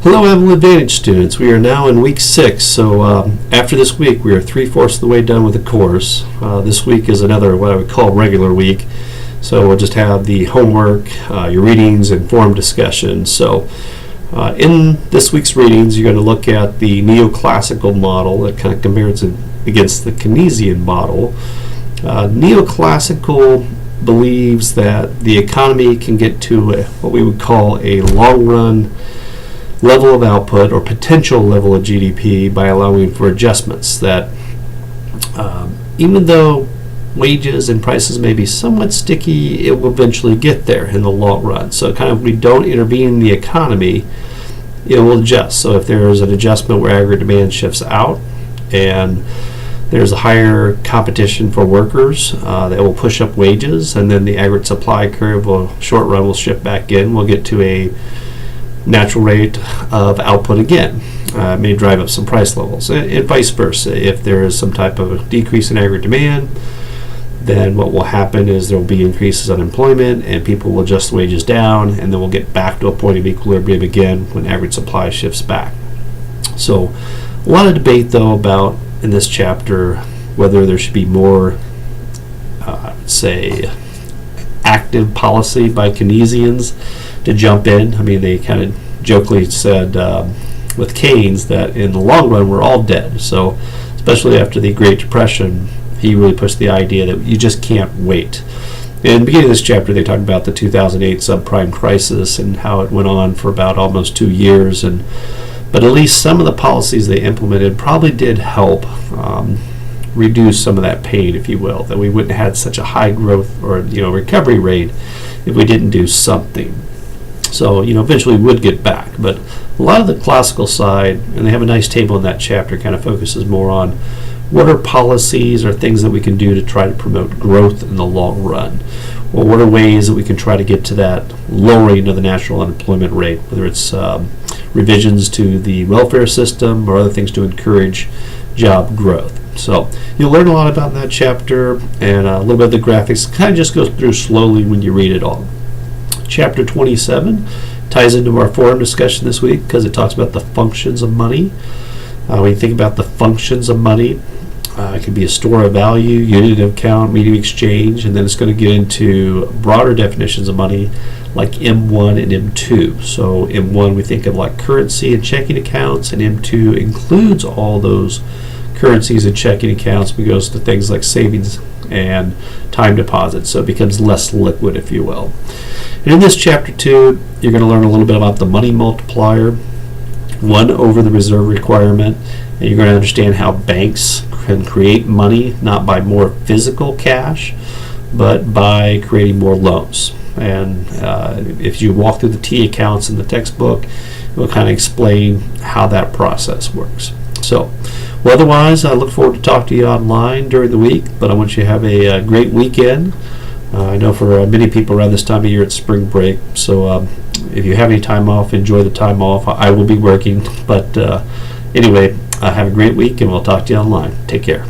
Hello, Avila Advantage students. We are now in week 6, so after this week we are 3/4 of the way done with the course. This week is another what I would call regular week, so we'll just have the homework, your readings, and forum discussion. So in this week's readings you're going to look at the neoclassical model that kind of compares it against the Keynesian model. Neoclassical believes that the economy can get to what we would call a long-run level of output or potential level of GDP by allowing for adjustments that even though wages and prices may be somewhat sticky, it will eventually get there in the long run. So kind of we don't intervene in the economy, it will adjust. So if there is an adjustment where aggregate demand shifts out and there's a higher competition for workers, that will push up wages, and then the aggregate supply curve will short run will shift back in. We'll get to a natural rate of output again. May drive up some price levels, and vice versa. If there is some type of a decrease in aggregate demand, then what will happen is there will be increases in unemployment and people will adjust wages down, and then we'll get back to a point of equilibrium again when aggregate supply shifts back. So a lot of debate though about in this chapter whether there should be more say active policy by Keynesians to jump in. I mean, they kind of jokingly said with Keynes that in the long run we're all dead. So especially after the Great Depression, he really pushed the idea that you just can't wait. In the beginning of this chapter they talked about the 2008 subprime crisis and how it went on for about almost 2 years, but at least some of the policies they implemented probably did help reduce some of that pain, if you will, that we wouldn't have had such a high growth or recovery rate if we didn't do something. So eventually we would get back, but a lot of the classical side, and they have a nice table in that chapter, kind of focuses more on what are policies or things that we can do to try to promote growth in the long run. Well, what are ways that we can try to get to that lowering of the national unemployment rate, whether it's revisions to the welfare system or other things to encourage job growth. So you'll learn a lot about that chapter, and a little bit of the graphics. Kind of just goes through slowly when you read it all. Chapter 27 ties into our forum discussion this week because it talks about the functions of money. When you think about the functions of money, it can be a store of value, unit of account, medium of exchange, and then it's going to get into broader definitions of money like M1 and M2. So M1 we think of like currency and checking accounts, and M2 includes all those currencies and checking accounts, but goes to things like savings and time deposits, so it becomes less liquid, if you will. And in this chapter 2, you're going to learn a little bit about the money multiplier, 1 over the reserve requirement, and you're going to understand how banks can create money not by more physical cash, but by creating more loans. And if you walk through the T accounts in the textbook, it will kind of explain how that process works. So, well, otherwise, I look forward to talking to you online during the week, but I want you to have a great weekend. I know for many people around this time of year it's spring break, so if you have any time off, enjoy the time off. I will be working, but anyway, have a great week, and we'll talk to you online. Take care.